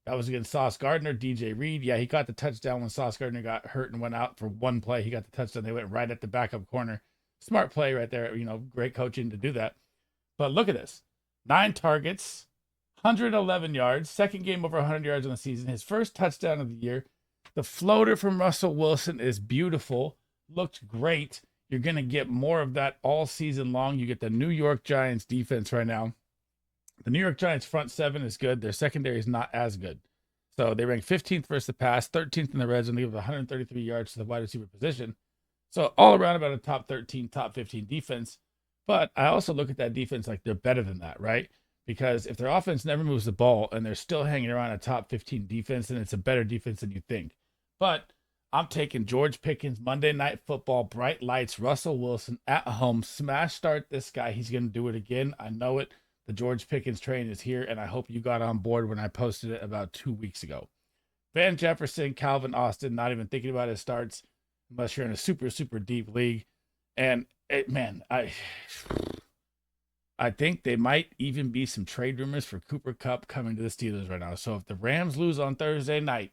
That was against Sauce Gardner, DJ Reed. Yeah, he got the touchdown when Sauce Gardner got hurt and went out for one play. He got the touchdown. They went right at the backup corner. Smart play right there. Great coaching to do that. But look at this. 9 targets, 111 yards, second game over 100 yards on the season, his first touchdown of the year. The floater from Russell Wilson is beautiful, looked great. You're going to get more of that all season long. You get the New York Giants defense right now. The New York Giants front seven is good. Their secondary is not as good. So they rank 15th versus the pass, 13th in the red zone. They give 133 yards to the wide receiver position. So all around about a top 13, top 15 defense. But I also look at that defense like they're better than that, right? Because if their offense never moves the ball and they're still hanging around a top 15 defense, then it's a better defense than you think. But I'm taking George Pickens, Monday Night Football, bright lights, Russell Wilson at home. Smash start this guy. He's going to do it again. I know it. The George Pickens train is here, and I hope you got on board when I posted it about 2 weeks ago. Van Jefferson, Calvin Austin, not even thinking about his starts unless you're in a super, super deep league. And, I think they might even be some trade rumors for Cooper Kupp coming to the Steelers right now. So if the Rams lose on Thursday night,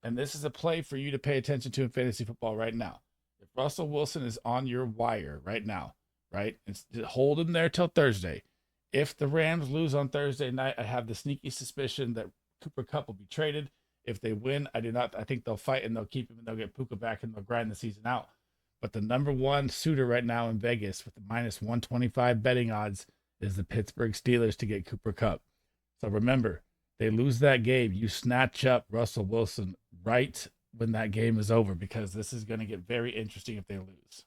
and this is a play for you to pay attention to in fantasy football right now. If Russell Wilson is on your wire right now, right, hold him there till Thursday. If the Rams lose on Thursday night, I have the sneaky suspicion that Cooper Kupp will be traded. If they win, I do not. I think they'll fight and they'll keep him and they'll get Puka back and they'll grind the season out. But the number one suitor right now in Vegas with the minus 125 betting odds is the Pittsburgh Steelers to get Cooper Kupp. So remember, they lose that game, you snatch up Russell Wilson right when that game is over, because this is going to get very interesting if they lose.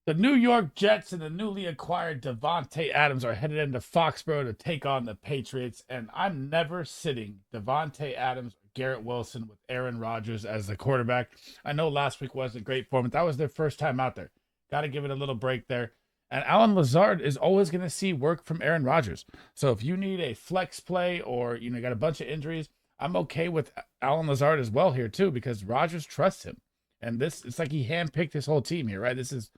The New York Jets and the newly acquired Davante Adams are headed into Foxborough to take on the Patriots, and I'm never sitting Davante Adams or Garrett Wilson with Aaron Rodgers as the quarterback. I know last week wasn't great for them, but that was their first time out there. Got to give it a little break there. And Alan Lazard is always going to see work from Aaron Rodgers. So if you need a flex play or you got a bunch of injuries, I'm okay with Alan Lazard as well here too, because Rodgers trusts him. And it's like he handpicked his whole team here, right? This is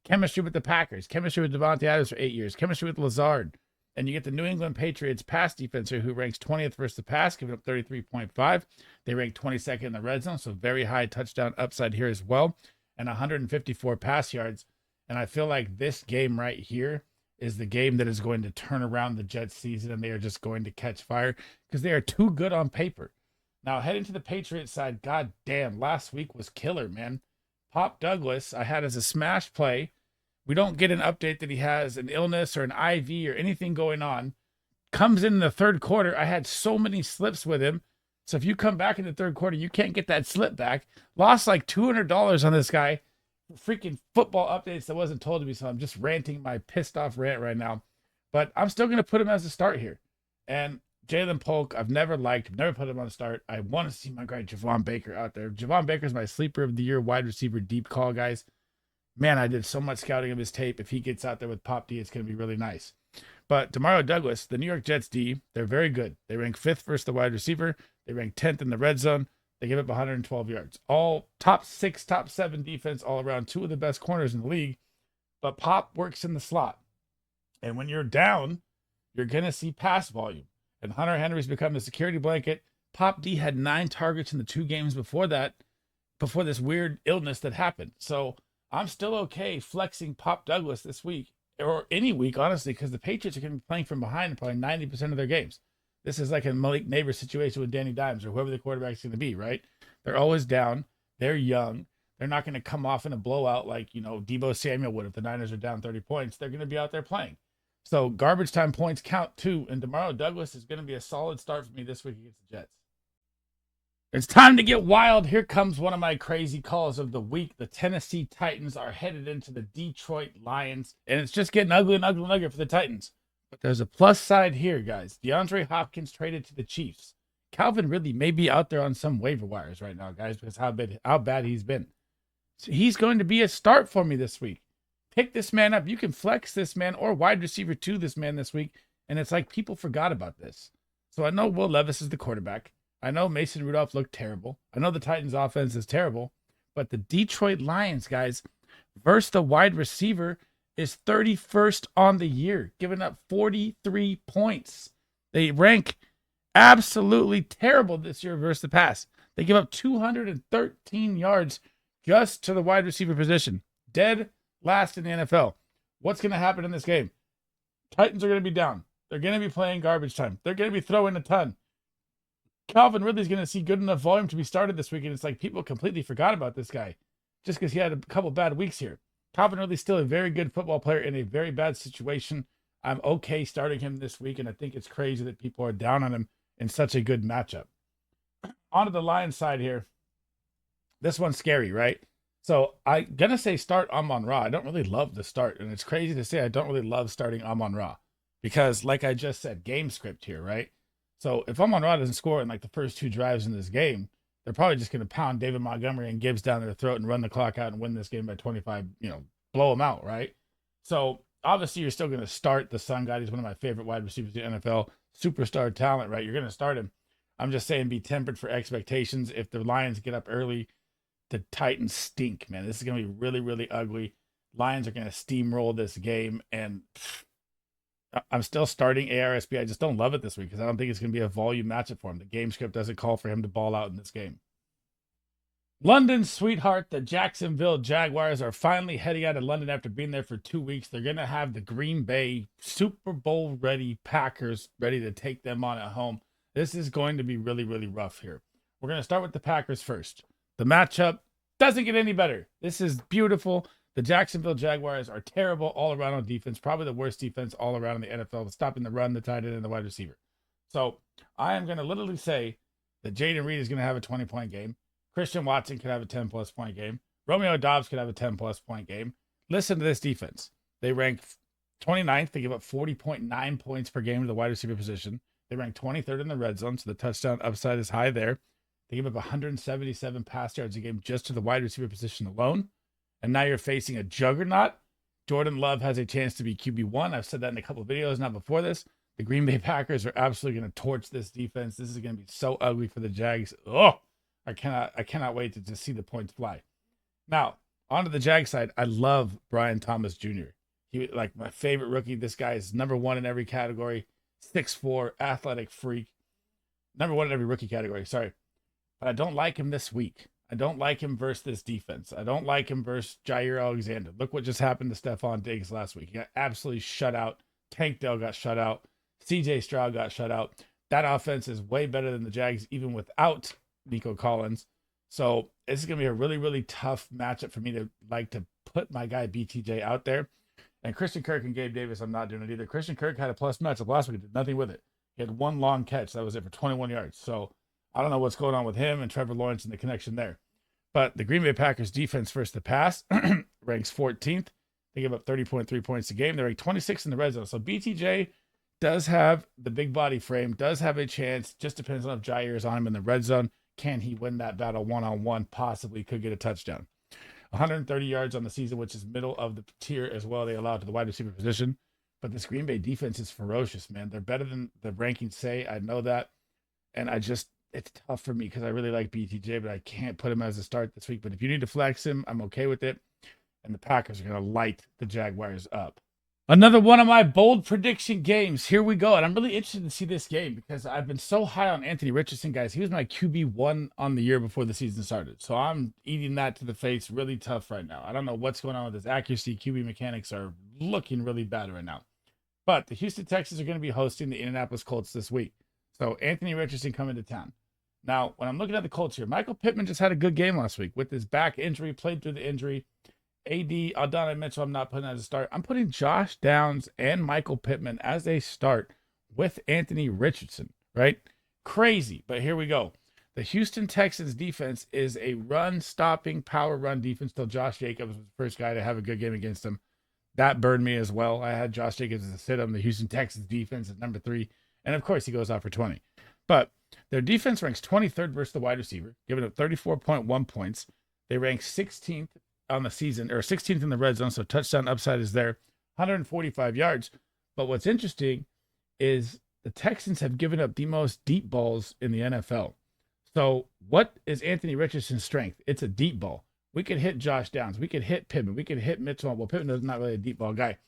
chemistry with the Packers, chemistry with Davante Adams for 8 years, chemistry with Lazard. And you get the New England Patriots pass defense here, who ranks 20th versus the pass, giving up 33.5. They rank 22nd in the red zone, so very high touchdown upside here as well, and 154 pass yards. And I feel like this game right here is the game that is going to turn around the Jets season, and they are just going to catch fire because they are too good on paper. Now, heading to the Patriots side, god damn, last week was killer, man. Pop Douglas, I had as a smash play. We don't get an update that he has an illness or an IV or anything going on. Comes in the third quarter. I had so many slips with him. So if you come back in the third quarter, you can't get that slip back. Lost like $200 on this guy. Freaking football updates that wasn't told to me. So I'm just ranting my pissed off rant right now. But I'm still going to put him as a start here. And Jalen Polk, I've never liked, never put him on the start. I want to see my guy Javon Baker out there. Javon Baker is my sleeper of the year wide receiver deep call, guys. Man, I did so much scouting of his tape. If he gets out there with Pop D, it's going to be really nice. But Demario Douglas, the New York Jets D, they're very good. They rank 5th versus the wide receiver. They rank 10th in the red zone. They give up 112 yards. All top 6, top 7 defense all around. 2 of the best corners in the league. But Pop works in the slot. And when you're down, you're going to see pass volume. And Hunter Henry's become the security blanket. Pop D had 9 targets in the 2 games before that, before this weird illness that happened. So I'm still okay flexing Pop Douglas this week, or any week, honestly, because the Patriots are going to be playing from behind in probably 90% of their games. This is like a Malik Neighbors situation with Danny Dimes or whoever the quarterback's going to be, right? They're always down. They're young. They're not going to come off in a blowout like, Deebo Samuel would if the Niners are down 30 points. They're going to be out there playing. So garbage time points count too, and Demario Douglas is going to be a solid start for me this week against the Jets. It's time to get wild. Here comes one of my crazy calls of the week. The Tennessee Titans are headed into the Detroit Lions, and it's just getting ugly and ugly and ugly for the Titans. But there's a plus side here, guys. DeAndre Hopkins traded to the Chiefs. Calvin Ridley may be out there on some waiver wires right now, guys, because how bad he's been. So he's going to be a start for me this week. Pick this man up. You can flex this man or wide receiver to this man this week, and it's like people forgot about this. So I know Will Levis is the quarterback. I know Mason Rudolph looked terrible. I know the Titans offense is terrible, but the Detroit Lions, guys, versus the wide receiver is 31st on the year, giving up 43 points. They rank absolutely terrible this year versus the pass. They give up 213 yards just to the wide receiver position. Dead last in the NFL. What's going to happen in this game? Titans are going to be down. They're going to be playing garbage time. They're going to be throwing a ton. Calvin Ridley's going to see good enough volume to be started this week, and it's like people completely forgot about this guy just because he had a couple bad weeks here. Calvin Ridley's still a very good football player in a very bad situation. I'm okay starting him this week, and I think it's crazy that people are down on him in such a good matchup. On to the Lions side here. This one's scary, right? So I'm going to say start Amon-Ra. I don't really love the start, and it's crazy to say I don't really love starting Amon-Ra because, like I just said, game script here, right? So if Amon-Ra doesn't score in like the first 2 drives in this game, they're probably just going to pound David Montgomery and Gibbs down their throat and run the clock out and win this game by 25, blow them out, right? So obviously you're still going to start the Sun guy. He's one of my favorite wide receivers in the NFL, superstar talent, right? You're going to start him. I'm just saying be tempered for expectations. If the Lions get up early, the Titans stink, man. This is going to be really, really ugly. Lions are going to steamroll this game, and I'm still starting ARSB. I just don't love it this week because I don't think it's going to be a volume matchup for him. The game script doesn't call for him to ball out in this game. London's sweetheart, the Jacksonville Jaguars, are finally heading out of London after being there for 2 weeks. They're going to have the Green Bay Super Bowl ready Packers ready to take them on at home. This is going to be really, really rough here. We're going to start with the Packers first. The matchup doesn't get any better. This is beautiful. The Jacksonville Jaguars are terrible all around on defense, probably the worst defense all around in the NFL, stopping the run, the tight end, and the wide receiver. So I am going to literally say that Jaden Reed is going to have a 20-point game. Christian Watson could have a 10-plus point game. Romeo Doubs could have a 10-plus point game. Listen to this defense. They rank 29th. They give up 40.9 points per game to the wide receiver position. They rank 23rd in the red zone, so the touchdown upside is high there. They give up 177 pass yards a game just to the wide receiver position alone. And now you're facing a juggernaut. Jordan Love has a chance to be QB1. I've said that in a couple of videos, not before this. The Green Bay Packers are absolutely going to torch this defense. This is going to be so ugly for the Jags. Oh, I cannot wait to just see the points fly. Now, onto the Jag side. I love Brian Thomas Jr. He like my favorite rookie. This guy is number 1 in every category. 6'4", athletic freak. Number 1 in every rookie category. Sorry. But I don't like him this week. I don't like him versus this defense. I don't like him versus Jair Alexander. Look what just happened to Stephon Diggs last week. He got absolutely shut out. Tank Dell got shut out. CJ Stroud got shut out. That offense is way better than the Jags, even without Nico Collins. So this is going to be a really, really tough matchup for me to like to put my guy BTJ out there. And Christian Kirk and Gabe Davis, I'm not doing it either. Christian Kirk had a plus matchup last week. Did nothing with it. He had 1 long catch. That was it for 21 yards. So I don't know what's going on with him and Trevor Lawrence and the connection there. But the Green Bay Packers defense versus the pass ranks 14th. They give up 30.3 points a game. They're ranked 26th in the red zone. So BTJ does have the big body frame, does have a chance. Just depends on if Jair is on him in the red zone. Can he win that battle one-on-one? Possibly could get a touchdown. 130 yards on the season, which is middle of the tier as well. They allow to the wide receiver position. But this Green Bay defense is ferocious, man. They're better than the rankings say. I know that. And it's tough for me because I really like BTJ, but I can't put him as a start this week. But if you need to flex him, I'm okay with it. And the Packers are going to light the Jaguars up. Another one of my bold prediction games. Here we go. And I'm really interested to see this game because I've been so high on Anthony Richardson, guys. He was my QB1 on the year before the season started. So I'm eating that to the face really tough right now. I don't know what's going on with his accuracy. QB mechanics are looking really bad right now. But the Houston Texans are going to be hosting the Indianapolis Colts this week. So Anthony Richardson coming to town. Now, when I'm looking at the Colts here, Michael Pittman just had a good game last week with his back injury, played through the injury. Aldana Mitchell, I'm not putting as a start. I'm putting Josh Downs and Michael Pittman as a start with Anthony Richardson, right? Crazy, but here we go. The Houston Texans defense is a run-stopping, power run defense till Josh Jacobs was the first guy to have a good game against them. That burned me as well. I had Josh Jacobs as a sit-em. The Houston Texans defense is number 3. And, of course, he goes out for 20. But their defense ranks 23rd versus the wide receiver, giving up 34.1 points. They rank 16th on the season, or 16th in the red zone, so touchdown upside is there, 145 yards. But what's interesting is the Texans have given up the most deep balls in the NFL. So what is Anthony Richardson's strength? It's a deep ball. We could hit Josh Downs. We could hit Pittman. We could hit Mitchell. Well, Pittman is not really a deep ball guy.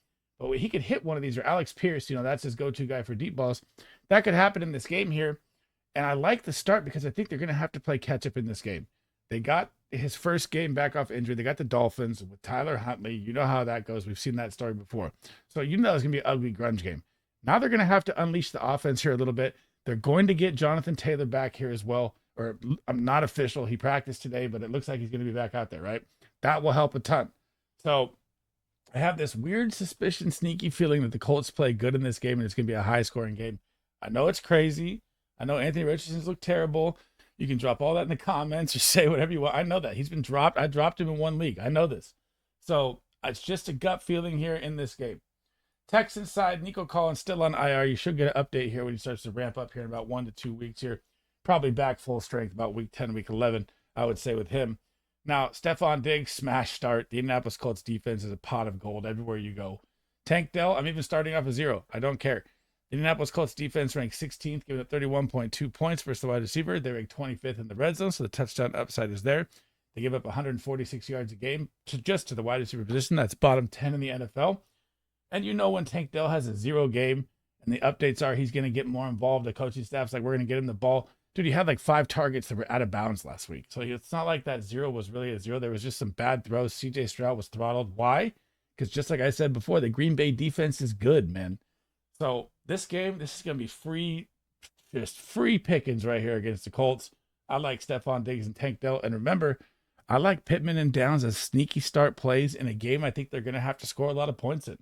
But he could hit one of these, or Alex Pierce, that's his go-to guy for deep balls. That could happen in this game here. And I like the start because I think they're going to have to play catch-up in this game. They got his first game back off injury. They got the Dolphins with Tyler Huntley. You know how that goes. We've seen that story before. So it's going to be an ugly grunge game. Now they're going to have to unleash the offense here a little bit. They're going to get Jonathan Taylor back here as well. Or I'm not official. He practiced today, but it looks like he's going to be back out there, right? That will help a ton. So I have this weird suspicion, sneaky feeling that the Colts play good in this game and it's going to be a high-scoring game. I know it's crazy. I know Anthony Richardson's looked terrible. You can drop all that in the comments or say whatever you want. I know that. He's been dropped. I dropped him in one league. I know this. So it's just a gut feeling here in this game. Texans side, Nico Collins still on IR. You should get an update here when he starts to ramp up here in about 1 to 2 weeks here. Probably back full strength about week 10, week 11, I would say with him. Now, Stephon Diggs, smash start. The Indianapolis Colts defense is a pot of gold everywhere you go. Tank Dell, I'm even starting off a 0. I don't care. The Indianapolis Colts defense ranked 16th, giving up 31.2 points versus the wide receiver. They ranked 25th in the red zone, so the touchdown upside is there. They give up 146 yards a game just to the wide receiver position. That's bottom 10 in the NFL. And you know when Tank Dell has a 0 game and the updates are he's going to get more involved, the coaching staff's like, we're going to get him the ball. Dude, he had like 5 targets that were out of bounds last week. So it's not like that 0 was really a 0. There was just some bad throws. CJ Stroud was throttled. Why? Because just like I said before, the Green Bay defense is good, man. So this game, this is going to be free, just free pickings right here against the Colts. I like Stephon Diggs and Tank Dell. And remember, I like Pittman and Downs as sneaky start plays in a game I think they're going to have to score a lot of points in.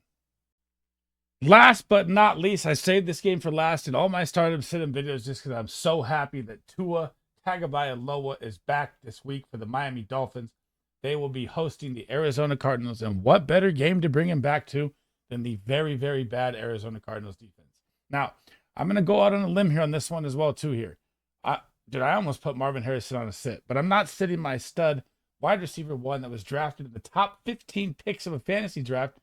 Last but not least, I saved this game for last in all my startup sit-in videos just because I'm so happy that Tua Tagovailoa is back this week for the Miami Dolphins. They will be hosting the Arizona Cardinals, and what better game to bring him back to than the very, very bad Arizona Cardinals defense. Now, I'm going to go out on a limb here on this one as well, too, here. I almost put Marvin Harrison on a sit, but I'm not sitting my stud wide receiver 1 that was drafted in the top 15 picks of a fantasy draft.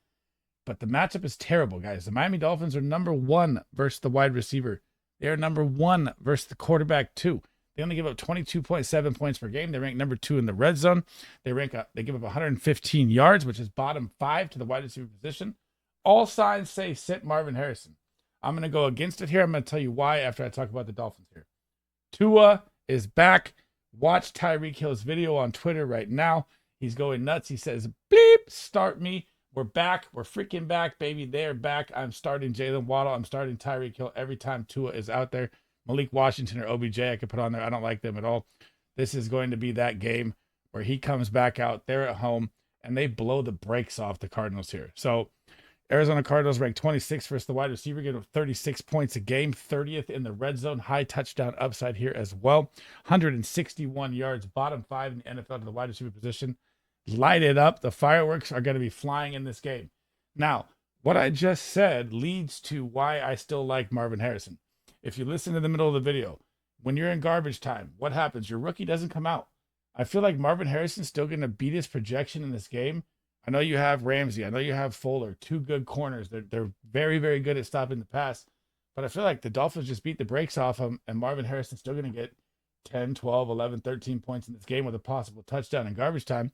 But the matchup is terrible, guys. The Miami Dolphins are number 1 versus the wide receiver. They are number 1 versus the quarterback, too. They only give up 22.7 points per game. They rank number 2 in the red zone. They give up 115 yards, which is bottom 5 to the wide receiver position. All signs say sit Marvin Harrison. I'm going to go against it here. I'm going to tell you why after I talk about the Dolphins here. Tua is back. Watch Tyreek Hill's video on Twitter right now. He's going nuts. He says, bleep, start me. We're back. We're freaking back, baby. They're back. I'm starting Jalen Waddle. I'm starting Tyreek Hill every time Tua is out there. Malik Washington or OBJ I could put on there. I don't like them at all. This is going to be that game where he comes back out. They're at home, and they blow the brakes off the Cardinals here. So Arizona Cardinals ranked 26th versus the wide receiver, getting 36 points a game, 30th in the red zone. High touchdown upside here as well. 161 yards, bottom 5 in the NFL to the wide receiver position. Light it up. The fireworks are going to be flying in this game. Now, what I just said leads to why I still like Marvin Harrison. If you listen to the middle of the video, when you're in garbage time, what happens? Your rookie doesn't come out. I feel like Marvin Harrison's still going to beat his projection in this game. I know you have Ramsey. I know you have Fuller. 2 good corners. They're very, very good at stopping the pass. But I feel like the Dolphins just beat the brakes off him, and Marvin Harrison's still going to get 10, 12, 11, 13 points in this game with a possible touchdown in garbage time.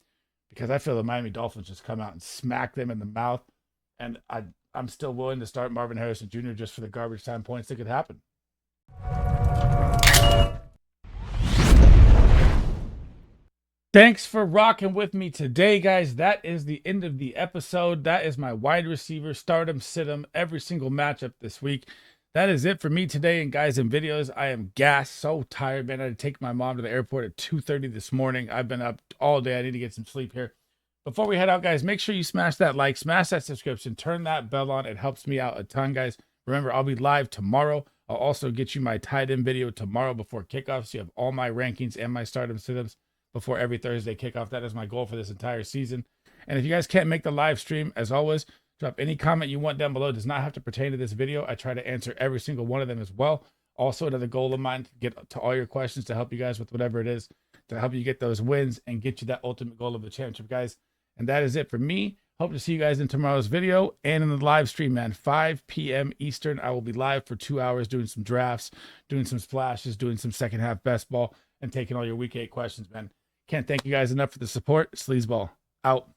Because I feel the Miami Dolphins just come out and smack them in the mouth. And I'm still willing to start Marvin Harrison Jr. just for the garbage time points that could happen. Thanks for rocking with me today, guys. That is the end of the episode. That is my wide receiver, stardom, situm, every single matchup this week. That is it for me today. And guys, in videos, I am gassed, so tired, man. I had to take my mom to the airport at 2:30 this morning. I've been up all day. I need to get some sleep here. Before we head out, guys, make sure you smash that like, smash that subscription, turn that bell on. It helps me out a ton, guys. Remember, I'll be live tomorrow. I'll also get you my tight end video tomorrow before kickoff, so you have all my rankings and my stardom situps before every Thursday kickoff. That is my goal for this entire season. And if you guys can't make the live stream, as always, drop any comment you want down below. It does not have to pertain to this video. I try to answer every single one of them as well. Also, another goal of mine to get to all your questions to help you guys with whatever it is, to help you get those wins and get you that ultimate goal of the championship, guys. And that is it for me. Hope to see you guys in tomorrow's video and in the live stream, man. 5 p.m. Eastern. I will be live for 2 hours doing some drafts, doing some splashes, doing some second half best ball, and taking all your week 8 questions, man. Can't thank you guys enough for the support. SleezBall out.